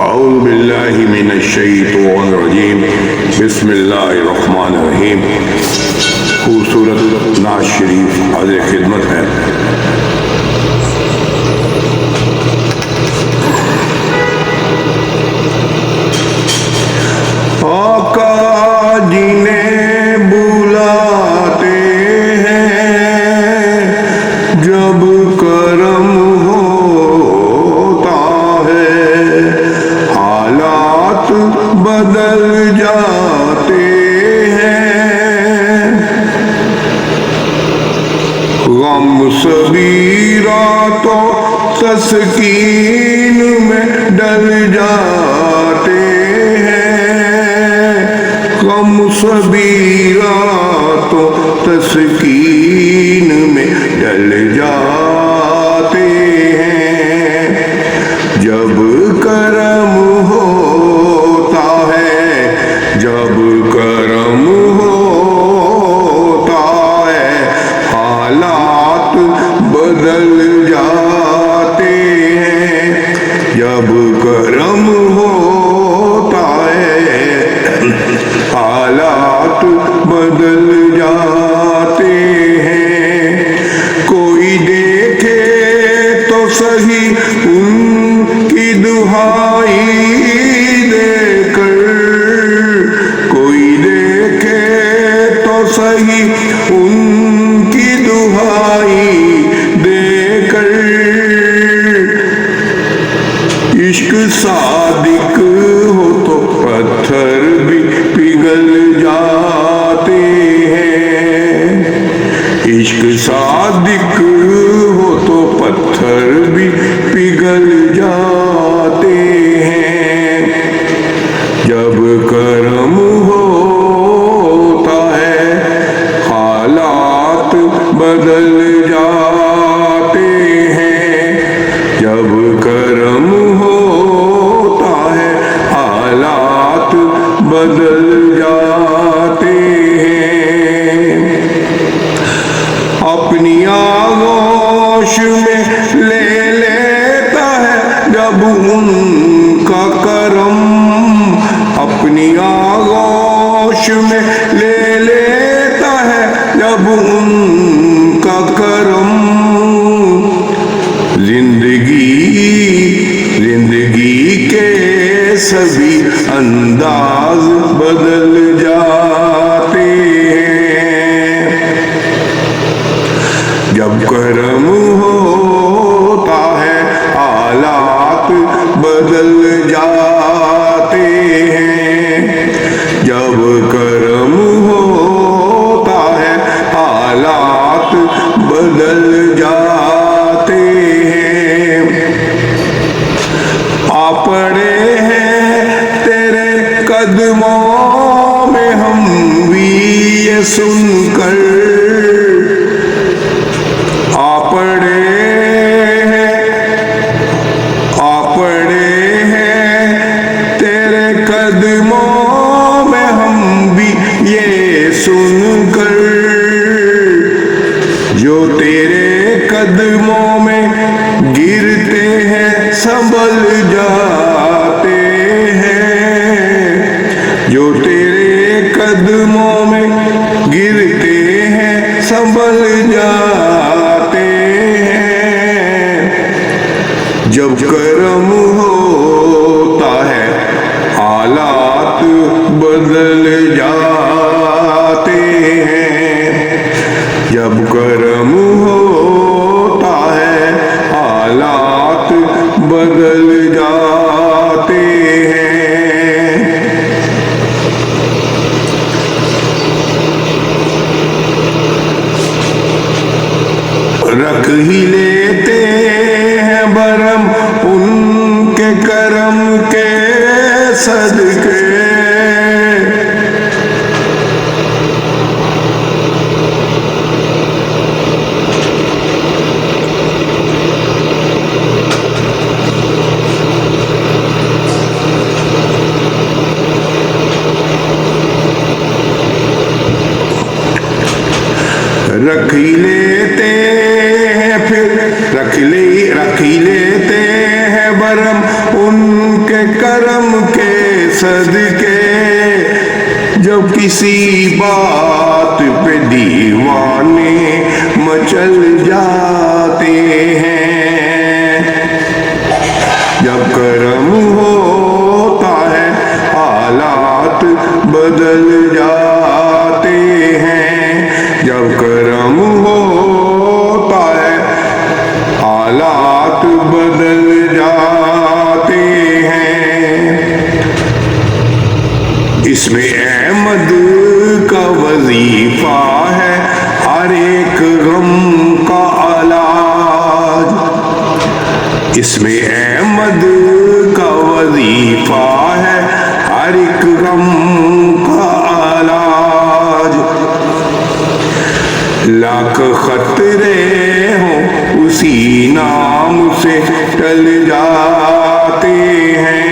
اعوذ باللہ من الشیطان الرجیم بسم اللہ الرحمن الرحیم۔ خوبصورت نعت شریف حاضر خدمت ہے۔ آقا جنہیں بلاتے ہیں جب کرم ہوتا ہے، حالات بدل جاتے ہیں، غم صبیرہ تو تسکین میں ڈل جاتے ہیں، غم صبیرہ تو تسکین میں ڈل جاتے ہیں، جب کرم ہوتا ہے، جب کرم ہوتا ہے، حالات بدل جاتے ہیں، جب کرم ہوتا ہے، حالات بدل جاتے ہیں۔ کوئی دیکھے تو صحیح ان کی دہائی دے کر، کوئی دیکھے تو صحیح ان کی دہائی دے کر، عشق صادق ہو تو پتھر بھی پگھل جاتے ہیں، عشق صادق ہو تو پتھر بھی پگھل جاتے ہیں، جب کرم ہوتا ہے، حالات بدل جاتے ہیں، جب کرم ہوتا ہے، حالات بدل جاتے ہیں۔ اپنی آغوش میں لے لیتا ہے جب ان کا کرم، اپنی آغوش میں لے لیتا ہے جب ان کا کرم، زندگی کے سبھی انداز بدل جاتے ہیں، جب کرم ہوتا ہے، حالات بدل جاتے ہیں، جب کرم ہوتا ہے، حالات بدل جاتے ہیں۔ آ پڑے ہیں تیرے قدموں میں ہم بھی یہ سن کر، آ پڑے ہیں تیرے قدموں میں ہم بھی یہ سن کر، جو تیرے قدموں میں گرتے ہیں سنبھل جاتے ہیں، جو تیرے قدموں میں گرتے ہیں سنبھل جاتے ہیں، جب کرم ہوتا ہے، حالات بدل جاتے ہیں، جب کرم ہوتا ہے، حالات بدل جاتے ہیں۔ رکھ ہی لیتے ہیں برہم ان کے کرم کے صدقے، رکھ ہی لیتے ہیں پھر رکھ ہی لیتے ہیں برہم ان کے کرم کے صدقے جب کسی بات پہ دیوانے مچل جاتے ہیں، جب کرم ہوتا ہے حالات بدل جاتے ہیں، جب کرم ہوتا ہے حالات بدل جاتے ہیں۔ اس میں احمد کا وظیفہ ہے ہر ایک غم کا علاج، اس میں احمد کا وظیفہ ہے ہر ایک غم کا علاج۔ لاکھ خطرے ہوں اسی نام سے ٹل جاتے ہیں،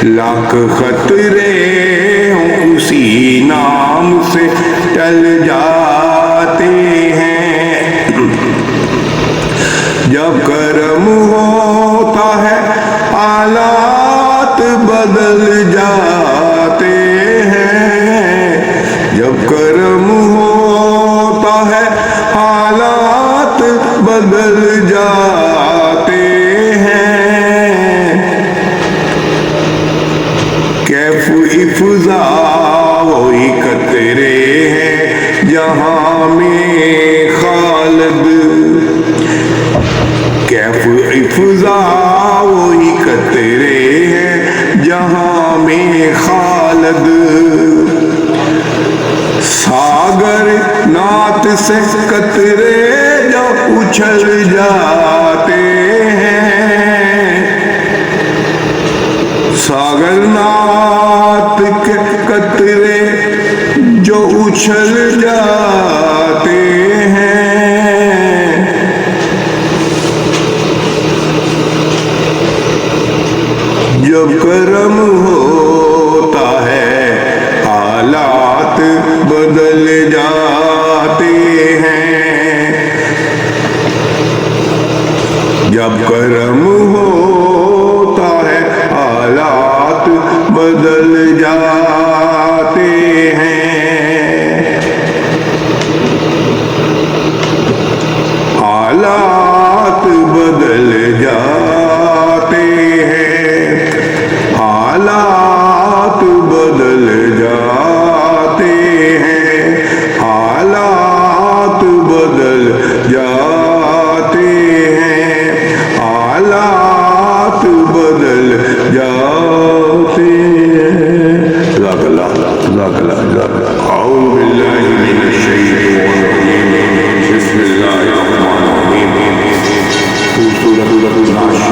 لاکھ خطرے ہوں اسی نام سے ٹل جاتے ہیں۔ جب کرم ہوتا ہے حالات بدل جاتے ہیں، جب کرم ہوتا ہے حالات بدل جاتے ہیں۔ کیف افزا وہی قطرے ہیں جہاں میں خالد، کیف افزا وہی قطرے ہیں جہاں میں خالد، ساگر نعت سے قطرے جو اچھل جاتے ہیں، ساگر نعت کے قطرے جو اچھل جاتے ہیں۔ جب کرم ہوتا ہے حالات بدل جاتے ہیں، جب کرم ہوتا ہے حالات بدل جاتے ہیں، حالات بدل جاتے ہیں، حالات بدل جاتے ہیں، حالات بدل جاتے ہیں، حالات بدل جاتے ہیں۔ جزاک اللہ، جزاک اللہ، جزاک اللہ۔ اعوذ باللہ من الشیطان الرجیم، بسم اللہ الرحمن الرحیم۔ سورۃ الناشر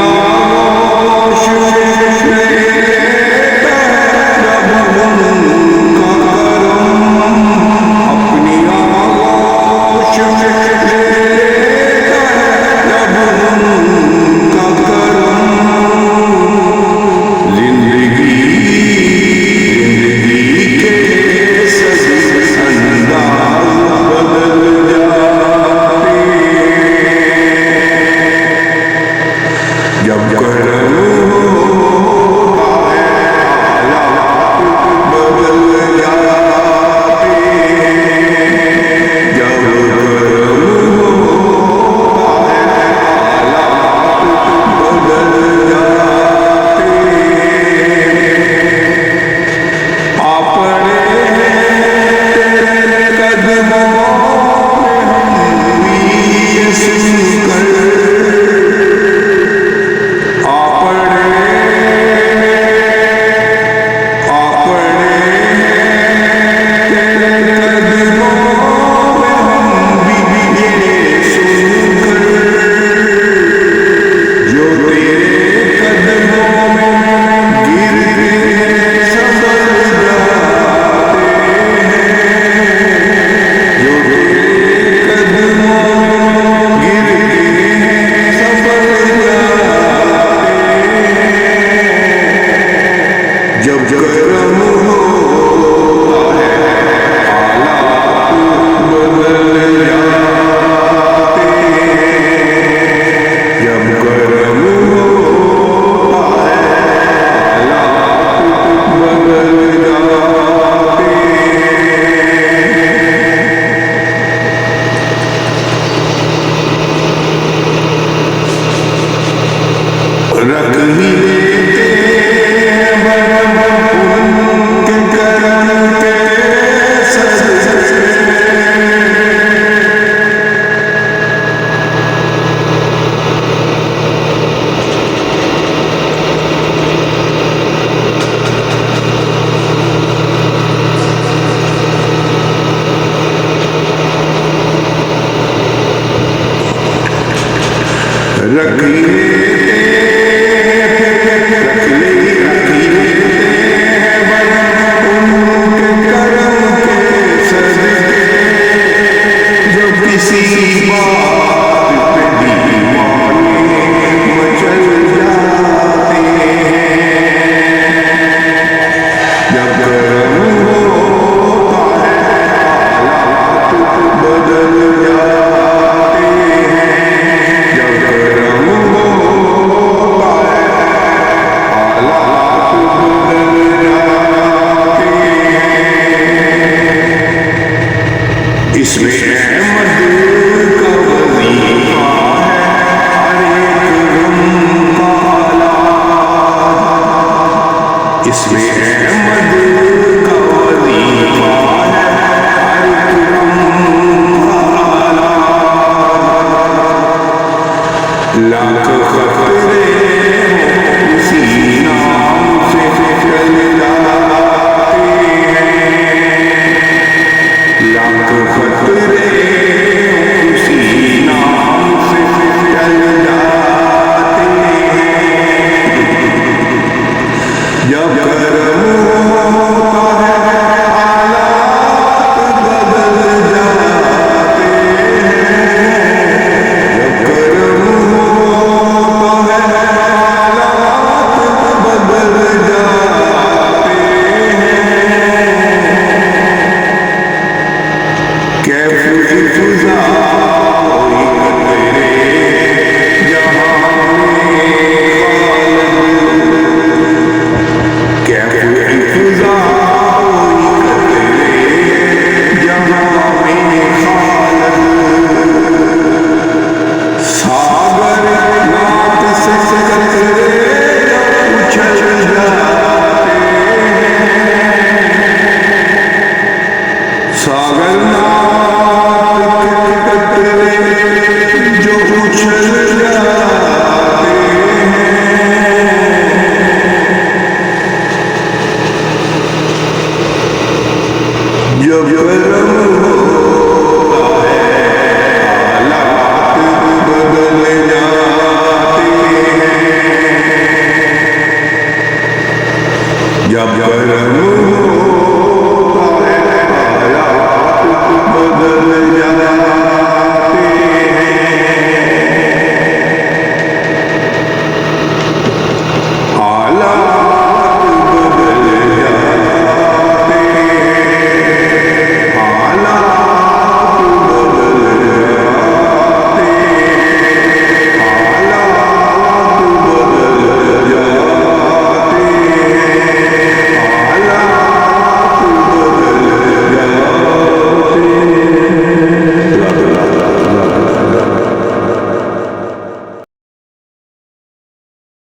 آغوش میں رب ان کا کرم، اپنی آغوش میں رب ان کا کرم، زندگی کے سب انداز بدل جاتے جب کرم ہوتا ہے، حالات بدل جاتے جب کرم ہوتا ہے، حالات بدل جاتے اپنے تیرے قدموں میں یہ سن کر، اس میں احمد کا وظیفہ ہے ہر ایک غم کا علاج، اس میں احمد کا وظیفہ ہے ہر ایک غم کا علاج، لاکھ خطرے اسی نام سے چل جاتے ہیں، لاکھ خطرے اسی نام سے چل جاتے ہیں، جب کرم جب